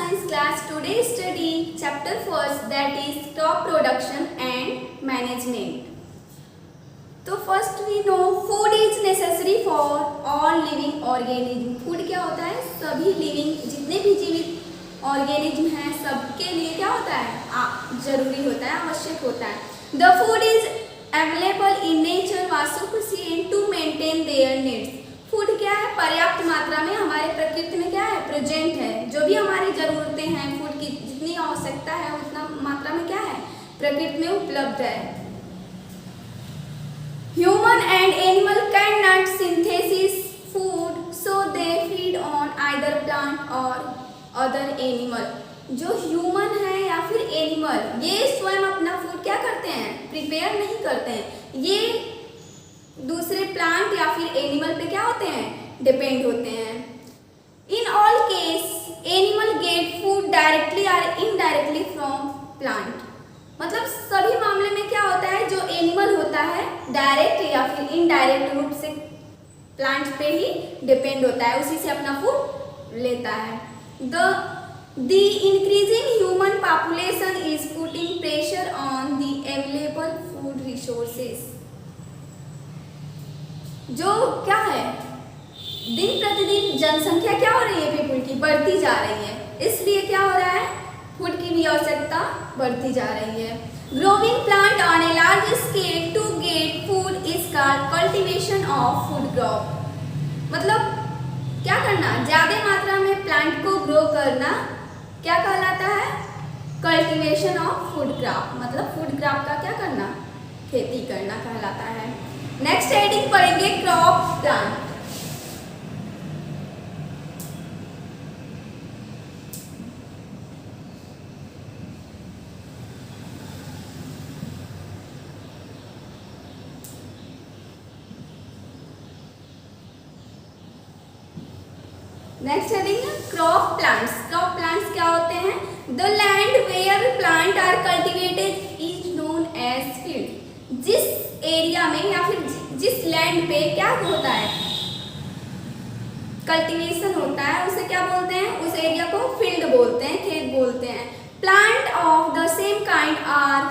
science class. Today study chapter first, that is crop production and management. तो first we know food is necessary for all living organism. Food क्या होता है? सभी living जितने भी जीवित organism हैं सबके लिए क्या होता है? जरूरी होता है, आवश्यक होता है. The food is available in nature was sufficient to maintain their needs. Food क्या है? पर्याप्त मात्रा में हमारे प्रकृति में क्या है? प्रेजेंट है. जो भी हमारी जरूरतें हैं फूड की जितनी आवश्यकता है उतना मात्रा में क्या है? प्रकृति में उपलब्ध है. Human and animal can not synthesis food so they feed on either plant और अदर एनिमल. जो ह्यूमन है या फिर एनिमल ये स्वयं अपना फूड क्या करते हैं? प्रिपेयर नहीं करते हैं. ये दूसरे प्लांट या फिर एनिमल पे क्या होते हैं? डिपेंड होते हैं. In all case animal get food directly और इनडायरेक्टली फ्रॉम प्लांट. मतलब सभी मामले में क्या होता है? जो एनिमल होता है डायरेक्ट या फिर इनडायरेक्ट रूप से प्लांट पे ही डिपेंड होता है, उसी से अपना फूड लेता है. The increasing human population is putting pressure on the available food resources. जो क्या है? दिन प्रतिदिन जनसंख्या क्या हो रही है? पीपल की बढ़ती जा रही है, इसलिए क्या हो रहा है? फूड की भी आवश्यकता बढ़ती जा रही है. Growing plant on a large scale to get food is called cultivation of food crop. मतलब क्या करना? ज्यादा मात्रा में प्लांट को ग्रो करना क्या कहलाता है? Cultivation of food crop. मतलब फूड क्रॉप का क्या करना? खेती करना कहलाता है. नेक्स्ट हेडिंग पढ़ेंगे crop plant. Next heading crop plants. Crop plants क्या होते हैं? The land where plant are cultivated is known as field. जिस एरिया में या फिर जिस लैंड पे क्या होता है? कल्टीवेशन होता है, उसे क्या बोलते हैं? उस एरिया को फील्ड बोलते हैं, खेत बोलते हैं. Plant of the same kind are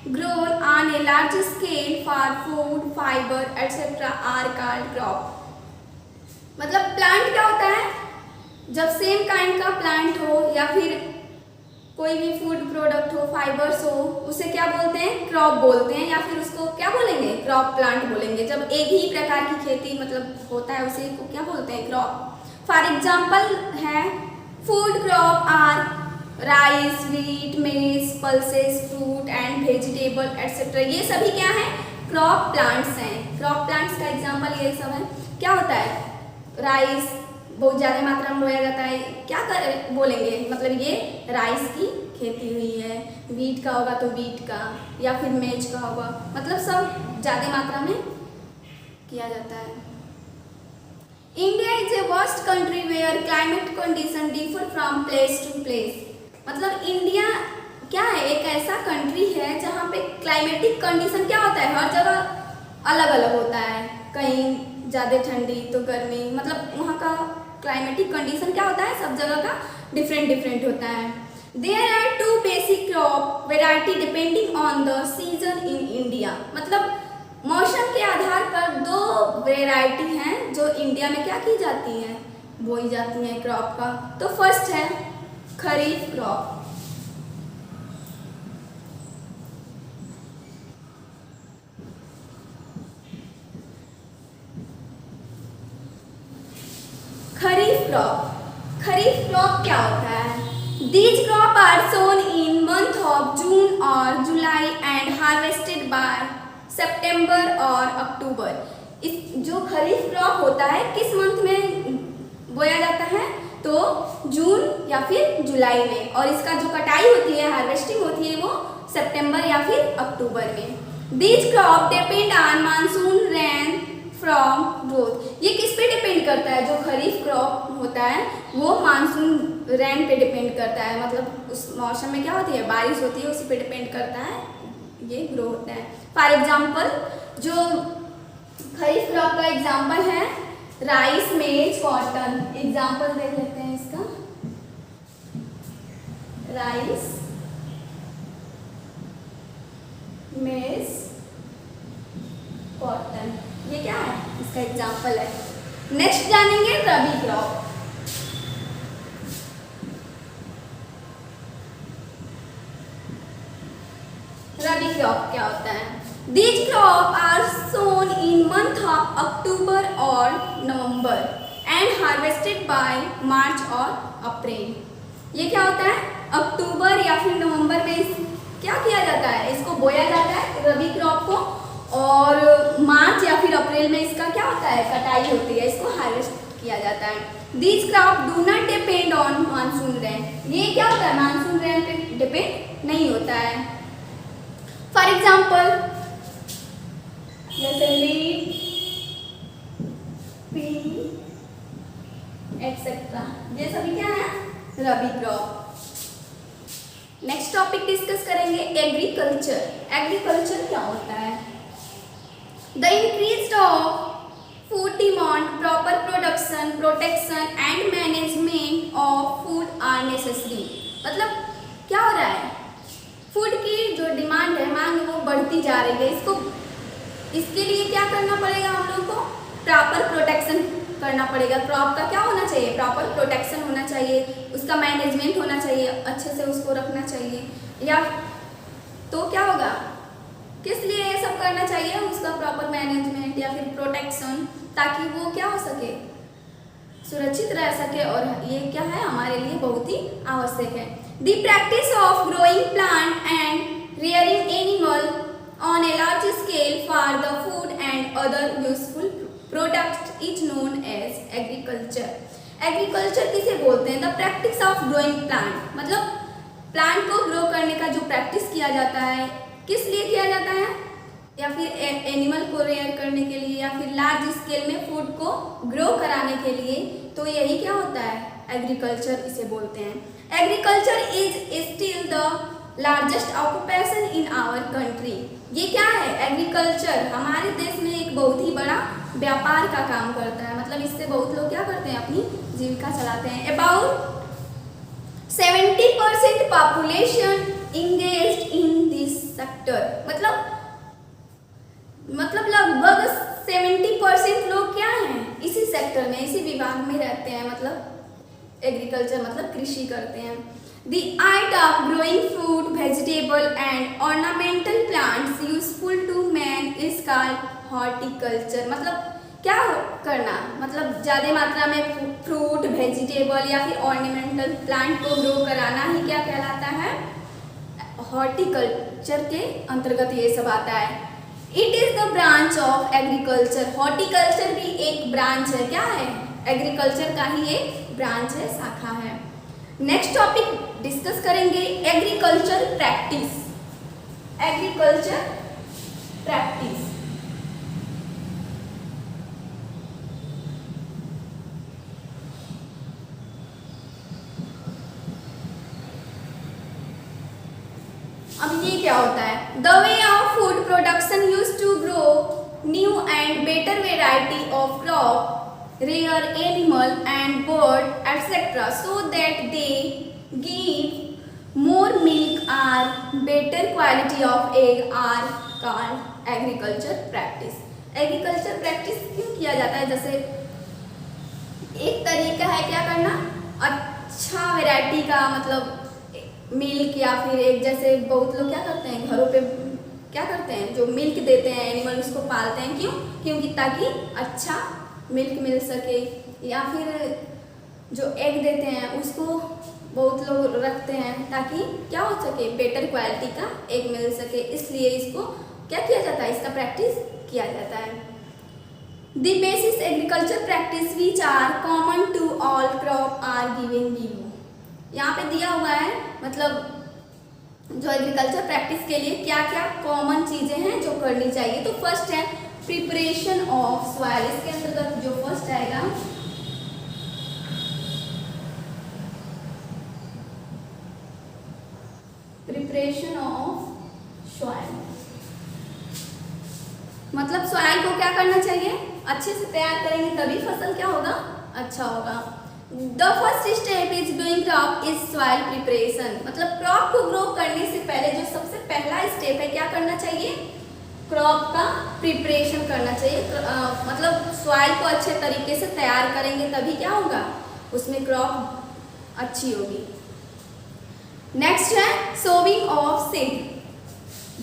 grown on a large scale for food fibre etcetera are called crop. मतलब प्लांट क्या होता है? जब सेम काइंड का प्लांट हो या फिर कोई भी फूड प्रोडक्ट हो, फाइबर्स हो, उसे क्या बोलते हैं? क्रॉप बोलते हैं, या फिर उसको क्या बोलेंगे? क्रॉप प्लांट बोलेंगे. जब एक ही प्रकार की खेती मतलब होता है उसे को क्या बोलते हैं? क्रॉप. फॉर एग्जाम्पल है food crop are rice, wheat, maize, pulses, fruit and vegetable etcetera. ये सभी क्या है? क्रॉप प्लांट्स हैं. क्रॉप प्लांट्स का एग्जाम्पल ये सब है. क्या होता है? राइस बहुत ज़्यादा मात्रा में बोया जाता है, क्या कर बोलेंगे? मतलब ये राइस की खेती हुई है. वीट का होगा तो वीट का, या फिर मेज का होगा. मतलब सब ज़्यादा मात्रा में किया जाता है. India is a vast country where climate condition differ from place to place. मतलब इंडिया क्या है? एक ऐसा कंट्री है जहाँ पे क्लाइमेटिक कंडीशन क्या होता है? हर जगह अलग अलग होता है. कहीं ज़्यादा ठंडी तो गर्मी, मतलब वहाँ का क्लाइमेटिक कंडीशन क्या होता है? सब जगह का डिफरेंट डिफरेंट होता है. There are two basic crop variety depending on the season in India. मतलब मौसम के आधार पर दो वेराइटी हैं जो इंडिया में क्या की जाती हैं? बोई जाती हैं क्रॉप का. तो फर्स्ट है खरीफ क्रॉप. खरीफ क्रॉप. खरीफ क्रॉप क्या होता है? These crop are sown in month of June और जुलाई and harvested by September और अक्टूबर. इस जो खरीफ क्रॉप होता है किस मंथ में बोया जाता है? तो जून या फिर जुलाई में, और इसका जो कटाई होती है, हार्वेस्टिंग होती है, वो सितंबर या फिर अक्टूबर में. These crop depend on monsoon rain from growth. ये किस पे डिपेंड करता है? जो खरीफ क्रॉप होता है वो मानसून रेन पे डिपेंड करता है. मतलब उस मौसम में क्या होती है? बारिश होती है, उसी पे डिपेंड करता है ये ग्रो होता है. फॉर एग्जाम्पल जो खरीफ क्रॉप का एग्जाम्पल है राइस, मेज, कॉटन. एग्जाम्पल देख लेते हैं इसका. राइस, मेज, कॉटन। ये क्या है? इसका एग्जाम्पल है। नेक्स्ट जानेंगे रबी क्रॉप। रबी क्रॉप क्या होता है? These crop are sown in month of October or November and harvested by March or April। ये क्या होता है? अक्टूबर या फिर नवंबर में क्या किया जाता है? इसको बोया जाता है रबी क्रॉप को, और मार्च या फिर अप्रैल में इसका क्या होता है? कटाई होती है, इसको हार्वेस्ट किया जाता है। These crop do not depend on monsoon rain. ये क्या होता है? मानसून रेन पे डिपेंड नहीं होता है। फॉर एग्जाम्पल जैसे लीड, पी, एक्सेट्रा, ये सभी क्या है? Rabi crop. Next topic discuss करेंगे एग्रीकल्चर। एग्रीकल्चर क्या होता है? The increase of food demand, proper production, protection and management of food are necessary. मतलब क्या हो रहा है? फूड की जो डिमांड है, मांग, वो बढ़ती जा रही है। इसके लिए क्या करना पड़ेगा हम लोग को? प्रॉपर प्रोटेक्शन करना पड़ेगा। क्रॉप का क्या होना चाहिए? प्रॉपर प्रोटेक्शन होना चाहिए, उसका मैनेजमेंट होना चाहिए, अच्छे से उसको रखना चाहिए। या तो क्या होगा? किस लिए ये सब करना चाहिए? उसका प्रॉपर मैनेजमेंट या फिर प्रोटेक्शन, ताकि वो क्या हो सके? सुरक्षित रह सके। और ये क्या है? हमारे लिए बहुत ही आवश्यक है। The practice of growing plant and rearing animal on a large scale for the food and other useful products is known as agriculture। Agriculture किसे बोलते हैं? The practice of growing plant, मतलब प्लांट को ग्रो करने का जो practice किया जाता है, किस लिए किया जाता है? या फिर एनिमल को रेयर करने के लिए, या फिर लार्ज स्केल में फूड को ग्रो कराने के लिए। तो यही क्या होता है? एग्रीकल्चर इसे बोलते हैं। Agriculture is still the largest occupation in our country. ये क्या है? एग्रीकल्चर हमारे देश में एक बहुत ही बड़ा व्यापार का काम करता है। मतलब इससे बहुत लोग क्या करते हैं? अपनी जीविका चलाते हैं। About 70% population engaged in this sector. मतलब लगभग 70% लोग क्या हैं? इसी सेक्टर में, इसी विभाग में रहते हैं। मतलब एग्रीकल्चर मतलब कृषि करते हैं। The art of growing fruit, vegetable and ornamental plants useful to man is called horticulture। मतलब क्या करना? मतलब ज़्यादा मात्रा में फ्रूट, वेजिटेबल या फिर ऑर्नामेंटल प्लांट को ग्रो कराना ही क्या कहलाता है? हॉर्टिकल्चर के अंतर्गत ये सब आता है। It is the branch of agriculture. Horticulture भी एक ब्रांच है। क्या है? एग्रीकल्चर का ही एक ब्रांच है, शाखा है। नेक्स्ट टॉपिक डिस्कस करेंगे एग्रीकल्चर प्रैक्टिस। एग्रीकल्चर प्रैक्टिस अब ये क्या होता है? The way of food production used to grow new and better variety of crop, rear animal and bird etc. so that they give more milk or better quality of egg are called agriculture practice। Agriculture practice क्यों किया जाता है? जैसे एक तरीका है क्या करना? अच्छा वैरायटी का मतलब मिल्क, या फिर एक जैसे बहुत लोग क्या करते हैं? घरों पे क्या करते हैं? जो मिल्क देते हैं एनिमल, उसको पालते हैं। क्यों? क्योंकि ताकि अच्छा मिल्क मिल सके। या फिर जो एग देते हैं उसको बहुत लोग रखते हैं ताकि क्या हो सके? बेटर क्वालिटी का एग मिल सके। इसलिए इसको क्या किया जाता है? इसका प्रैक्टिस किया जाता है। The basis agriculture practice which are common to all crop are given below. यहाँ पे दिया हुआ है मतलब जो एग्रीकल्चर प्रैक्टिस के लिए क्या क्या कॉमन चीज़ें हैं जो करनी चाहिए। तो फर्स्ट है प्रिपरेशन ऑफ सॉइल। इसके अंतर्गत जो फर्स्ट आएगा प्रिपरेशन ऑफ सॉइल, मतलब सॉइल को क्या करना चाहिए? अच्छे से तैयार करेंगे तभी फसल क्या होगा? अच्छा होगा। The first step is doing crop is soil preparation. मतलब क्रॉप को ग्रो करने से पहले जो सबसे पहला स्टेप है, क्या करना चाहिए? क्रॉप का प्रिपरेशन करना चाहिए। मतलब सॉइल को अच्छे तरीके से तैयार करेंगे तभी क्या होगा, उसमें क्रॉप अच्छी होगी। नेक्स्ट है सोविंग ऑफ सीड।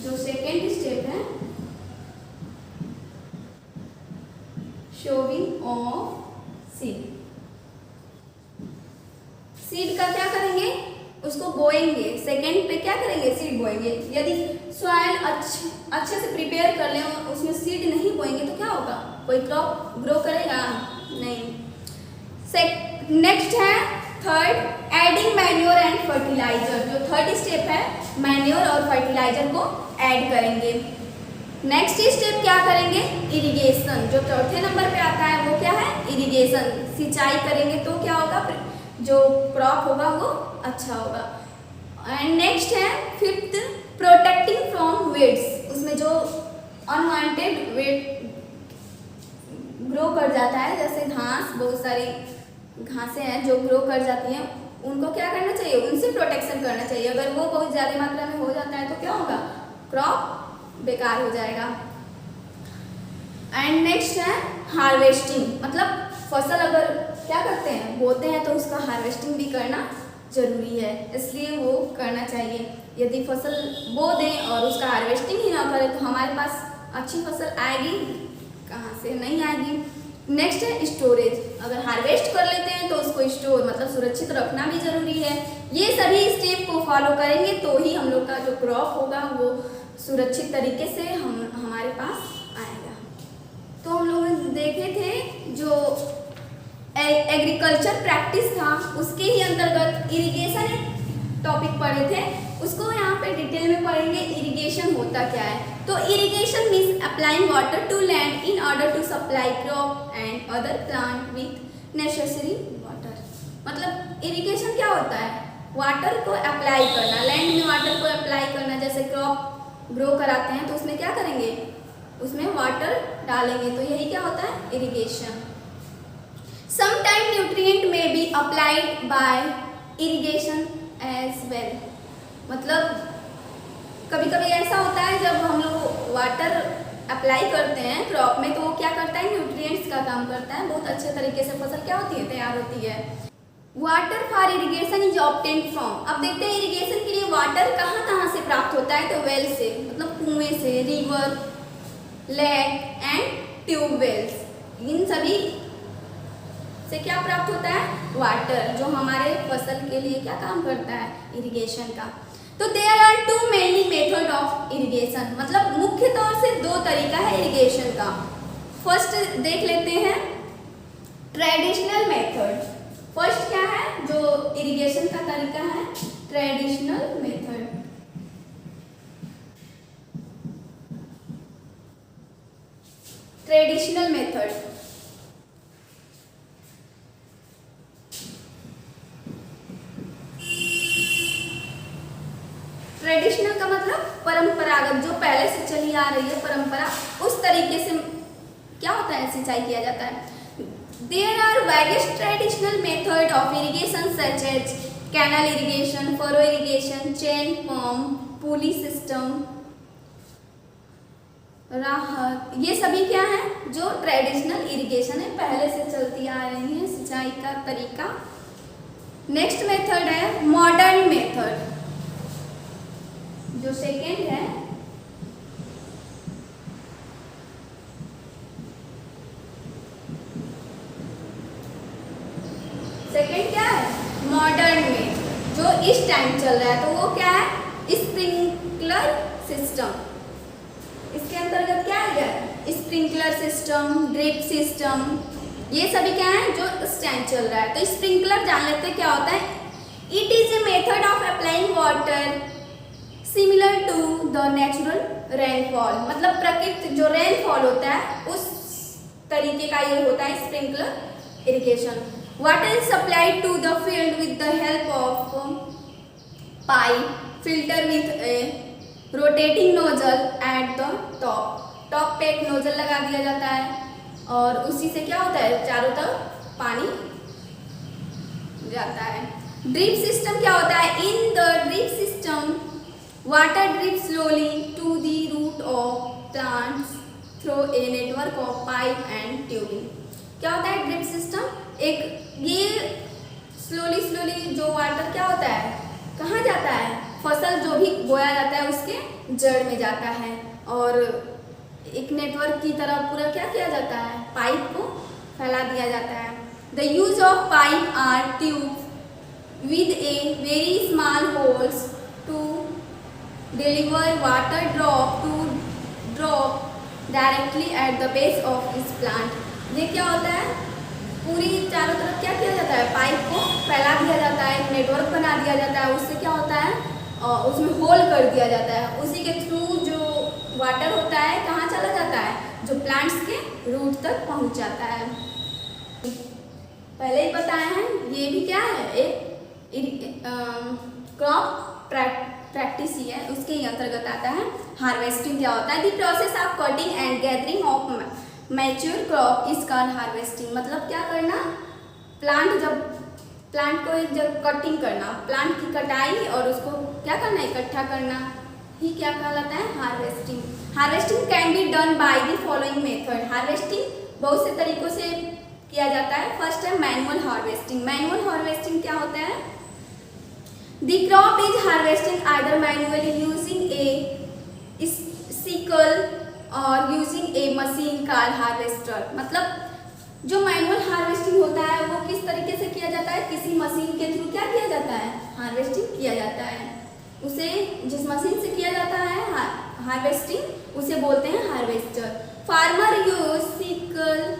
जो सेकेंड स्टेप है, सोविंग ऑफ सीड। सीड का क्या करेंगे, उसको बोएंगे। सेकेंड पे क्या करेंगे, सीड बोएंगे। यदि सॉइल अच्छे से प्रिपेयर कर लें और उसमें सीड नहीं बोएंगे तो क्या होगा, कोई क्रॉप ग्रो करेगा नहीं। नेक्स्ट है third, adding manure and fertiliser. जो थर्ड स्टेप है, मैन्योर और फर्टिलाइजर को ऐड करेंगे। नेक्स्ट स्टेप क्या करेंगे, इरिगेशन। जो चौथे नंबर पे आता है वो क्या है, इरिगेशन। सिंचाई करेंगे तो क्या होगा, जो क्रॉप होगा वो अच्छा होगा। एंड नेक्स्ट है फिफ्थ, प्रोटेक्टिंग फ्रॉम वेट्स। उसमें जो अनवांटेड वेट ग्रो कर जाता है, जैसे घास, बहुत सारी घासें हैं जो ग्रो कर जाती हैं, उनको क्या करना चाहिए, उनसे प्रोटेक्शन करना चाहिए। अगर वो बहुत ज़्यादा मात्रा में हो जाता है तो क्या होगा, क्रॉप बेकार हो जाएगा। एंड नेक्स्ट है हार्वेस्टिंग। मतलब फसल अगर क्या करते हैं, बोते हैं, तो उसका हार्वेस्टिंग भी करना जरूरी है, इसलिए वो करना चाहिए। यदि फसल बो दें और उसका हार्वेस्टिंग ही ना करें तो हमारे पास अच्छी फसल आएगी कहाँ से, नहीं आएगी। नेक्स्ट है स्टोरेज। अगर हार्वेस्ट कर लेते हैं तो उसको स्टोर मतलब सुरक्षित रखना भी जरूरी है। ये सभी स्टेप को फॉलो करेंगे तो ही हम लोग का जो क्रॉप होगा वो सुरक्षित तरीके से हमारे पास आएगा। तो हम लोग देखे थे जो एग्रीकल्चर प्रैक्टिस था उसके ही अंतर्गत इरिगेशन एक टॉपिक पढ़े थे, उसको यहाँ पे डिटेल में पढ़ेंगे। इरिगेशन होता क्या है, तो irrigation means applying water to land in order to supply crop and other plant with necessary water. मतलब इरिगेशन क्या होता है, वाटर को अप्लाई करना, लैंड में वाटर को अप्लाई करना। जैसे क्रॉप ग्रो कराते हैं तो उसमें क्या करेंगे, उसमें वाटर डालेंगे, तो यही क्या होता है, irrigation. Sometime nutrient may be applied by irrigation as well. मतलब कभी कभी ऐसा होता है जब हम लोग वाटर अप्लाई करते हैं क्रॉप में तो वो क्या करता है, न्यूट्रिएंट्स का काम करता है, बहुत अच्छे तरीके से फसल क्या होती है, तैयार होती है। Water for irrigation is obtained from. अब देखते हैं इरिगेशन के लिए वाटर कहाँ कहाँ से प्राप्त होता है, तो वेल से, मतलब कुएं से, रिवर, लेक एंड ट्यूबवेल्स। इन सभी से क्या प्राप्त होता है, वाटर, जो हमारे फसल के लिए क्या काम करता है, इरिगेशन का। तो there are two mainly method of irrigation. मतलब मुख्य तौर से दो तरीका है इरिगेशन का। फर्स्ट देख लेते हैं ट्रेडिशनल मेथड। फर्स्ट क्या है जो इरिगेशन का तरीका है, traditional method. Traditional method traditional का मतलब परंपरागत, जो पहले से चली आ रही है परंपरा, उस तरीके से क्या होता है, सिंचाई किया जाता है। There are various traditional methods of irrigation such as canal irrigation, furrow irrigation, chain pump, pulley system, राहत। ये सभी क्या है, जो ट्रेडिशनल इरिगेशन है, पहले से चलती आ रही है सिंचाई का तरीका। नेक्स्ट मेथड है मॉडर्न मेथड, जो सेकेंड है। सेकेंड क्या है, मॉडर्न में, जो इस टाइम चल रहा है, तो वो क्या है, स्प्रिंकलर सिस्टम। इसके अंतर्गत क्या है, स्प्रिंकलर सिस्टम, ड्रिप सिस्टम, ये सभी क्या है जो इस टाइम चल रहा है। तो स्प्रिंकलर जान लेते हैं क्या होता है। It is a method of applying water similar to the natural rainfall. मतलब प्रकृति जो रेनफॉल होता है उस तरीके का ये होता है sprinkler irrigation. Water is supplied to the field with the help of pipe filter with a rotating nozzle at the top. Top पे एक नोजल लगा दिया जाता है और उसी से क्या होता है, चारों तरफ पानी जाता है। ड्रिप सिस्टम क्या होता है? In the drip system water drip slowly to the root of plants through a network of pipe and tubing. क्या होता है ड्रिप सिस्टम? एक ये स्लोली जो वाटर क्या होता है, कहाँ जाता है? फसल जो भी बोया जाता है उसके जड़ में जाता है, और एक नेटवर्क की तरह पूरा क्या किया जाता है? पाइप को फैला दिया जाता है। The use of pipe or tube with a very small holes to deliver water drop directly at the base of this plant. ये क्या होता है? पूरी चारों तरफ क्या किया जाता है? पाइप को फैला दिया जाता है, एक नेटवर्क बना दिया जाता है, उससे क्या होता है? उसमें होल कर दिया जाता है, उसी के थ्रू जो वाटर होता है कहाँ चला जाता है? जो प्लांट्स के रूट तक पहुँच जाता है। पहले ही बताए हैं, ये भी क्या है? एक क्रॉप प्रैक्टिस ही है, उसके ही अंतर्गत आता है। हार्वेस्टिंग क्या होता है? The process of cutting and gathering of mature crop is called harvesting. मतलब क्या करना? प्लांट को एक जगह कटिंग करना, प्लांट की कटाई और उसको क्या करना? इकट्ठा करना ही क्या कहलाता है? Harvesting. Harvesting can be done by the following method. Harvesting बहुत से तरीकों से किया जाता है। फर्स्ट है मैनुअल हार्वेस्टिंग। मैनुअल हार्वेस्टिंग क्या होता है? The crop is harvesting either manually using a sickle और using a machine called harvester. मतलब जो मैनुअल हार्वेस्टिंग होता है वो किस तरीके से किया जाता है? किसी मशीन के थ्रू क्या किया जाता है? हार्वेस्टिंग किया जाता है। उसे जिस मशीन से किया जाता है हार्वेस्टिंग, उसे बोलते हैं harvester. Farmer use sickle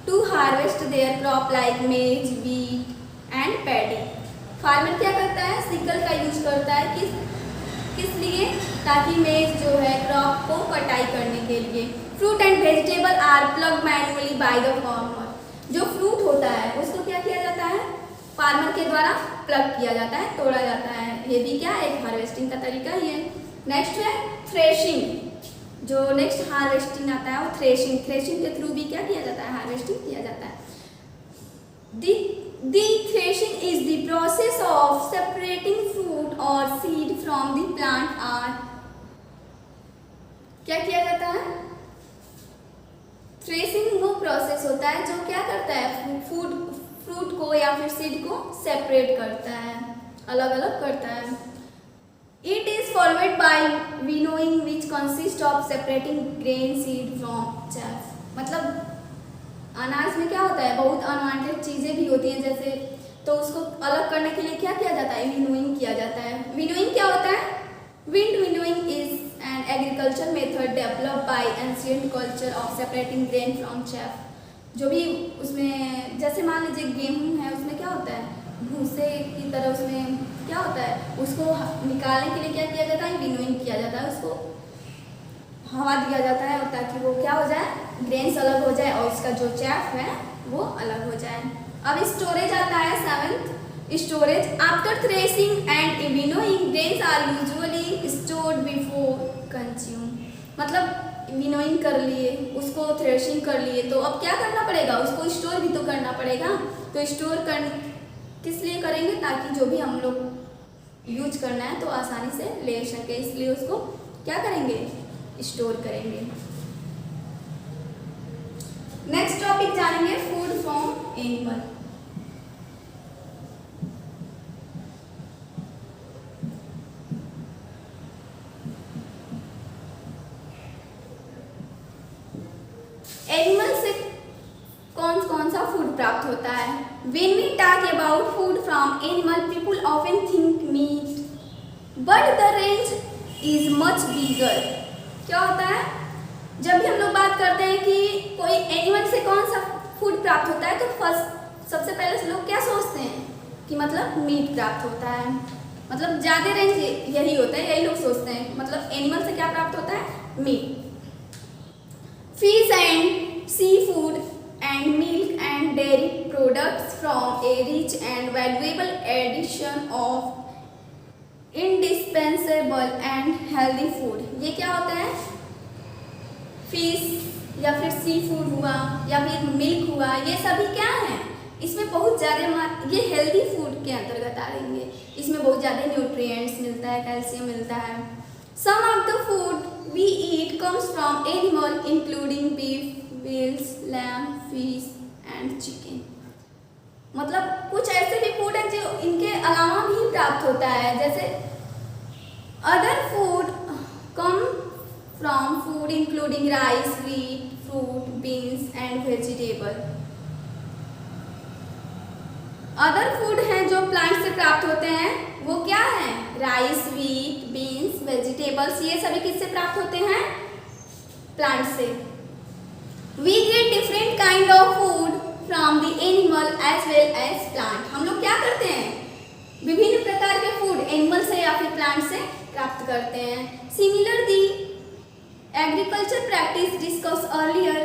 to harvest their crop like maize, wheat and paddy. Farmer क्या करता है? सिकल का यूज करता है किस लिए? ताकि मेज जो है क्रॉप को कटाई करने के लिए। Fruit and vegetable are plucked manually by the farmer. जो फ्रूट होता है उसको क्या किया जाता है? फार्मर के द्वारा प्लग किया जाता है, तोड़ा जाता है। ये भी क्या? एक हार्वेस्टिंग का तरीका ही है। नेक्स्ट है थ्रेशिंग। जो नेक्स्ट हार्वेस्टिंग आता है वो थ्रेशिंग। थ्रेशिंग के थ्रू भी क्या किया जाता है? हार्वेस्टिंग किया जाता है। The threshing is the process of separating fruit or seed from the plant or क्या किया जाता है? थ्रेशिंग वो प्रोसेस होता है जो क्या करता है? फ्रूट को या फिर सीड को सेपरेट करता है, अलग अलग करता है। It is followed by winnowing which consists of separating grain seed from chaff। मतलब अनाज में क्या होता है? बहुत अनवांटेड चीज़ें भी होती हैं जैसे, तो उसको अलग करने के लिए क्या किया जाता है? विनोइंग किया जाता है। विनोइंग क्या होता है? Wind winnowing is an agriculture method developed by ancient culture of separating grain from chaff. जो भी उसमें जैसे मान लीजिए गेहूँ है, उसमें क्या होता है? भूसे की तरह उसमें क्या होता है? उसको निकालने के लिए क्या किया जाता है? विनोइंग किया जाता है। उसको हवा दिया जाता है और ताकि वो क्या हो जाए? ग्रेन्स अलग हो जाए और इसका जो चैफ है वो अलग हो जाए। अब स्टोरेज आता है 7th storage. After threshing and winnowing grains are usually stored before consume. मतलब विनोइंग कर लिए, उसको थ्रेशिंग कर लिए, तो अब क्या करना पड़ेगा? उसको स्टोर भी तो करना पड़ेगा। तो स्टोर कर किस लिए करेंगे? ताकि जो भी हम लोग यूज करना है तो आसानी से ले सके, इसलिए उसको क्या करेंगे? स्टोर करेंगे। नेक्स्ट टॉपिक जानेंगे फूड फ्रॉम एनिमल। एनिमल से कौन सा फूड प्राप्त होता है? When we talk about food from animal, people often think meat, but the range is much bigger। क्या होता है? जब भी हम लोग बात करते हैं कि कोई एनिमल से कौन सा फूड प्राप्त होता है, तो फर्स्ट सबसे पहले से लोग क्या सोचते हैं कि मतलब मीट प्राप्त होता है। मतलब ज़्यादा रेंज यही होता है, यही लोग सोचते हैं। मतलब एनिमल से क्या प्राप्त होता है? Meat. Fish and sea food and milk and dairy products from a rich and valuable addition of indispensable and healthy food. ये क्या होता है? फिश या फिर सी फूड हुआ या फिर मिल्क हुआ, ये सभी क्या है? इसमें बहुत ज़्यादा ये हेल्दी फूड के अंतर्गत आएंगे। इसमें बहुत ज़्यादा न्यूट्रिएंट्स मिलता है, कैल्शियम मिलता है। Some of the food we eat comes from animal including beef, veals, lamb, fish and chicken. मतलब कुछ ऐसे भी फूड हैं जो इनके अलावा भी प्राप्त होता है, जैसे other food come from food including rice, wheat, fruit, beans and vegetable. Other food हैं जो प्लांट से प्राप्त होते हैं, वो क्या है? राइस, व्हीट, बीन्स, वेजिटेबल्स, ये सभी किससे प्राप्त होते हैं? प्लांट से। We get different kind of food from the animal as well as plant. हम लोग क्या करते हैं? विभिन्न प्रकार के फूड एनिमल से या फिर प्लांट से प्राप्त करते हैं। Similar the agriculture practice discuss earlier,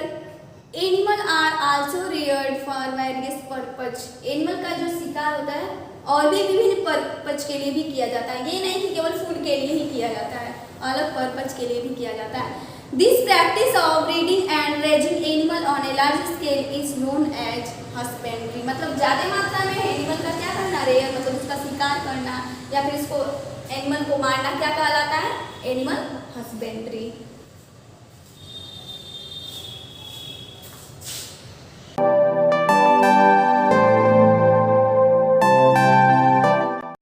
animal are also reared for various purpose. Animal का जो शिकार होता है और भी विभिन्न पर्पज के लिए भी किया जाता है, ये नहीं कि केवल फूड के लिए ही किया जाता है, अलग पर्पज के लिए भी किया जाता है। This practice of breeding and raising animal on a large scale is known as husbandry. मतलब ज़्यादा मात्रा में एनिमल का क्या करना, रेयर मतलब उसका शिकार करना या फिर इसको एनिमल को मारना क्या कहलाता है? Animal husbandry.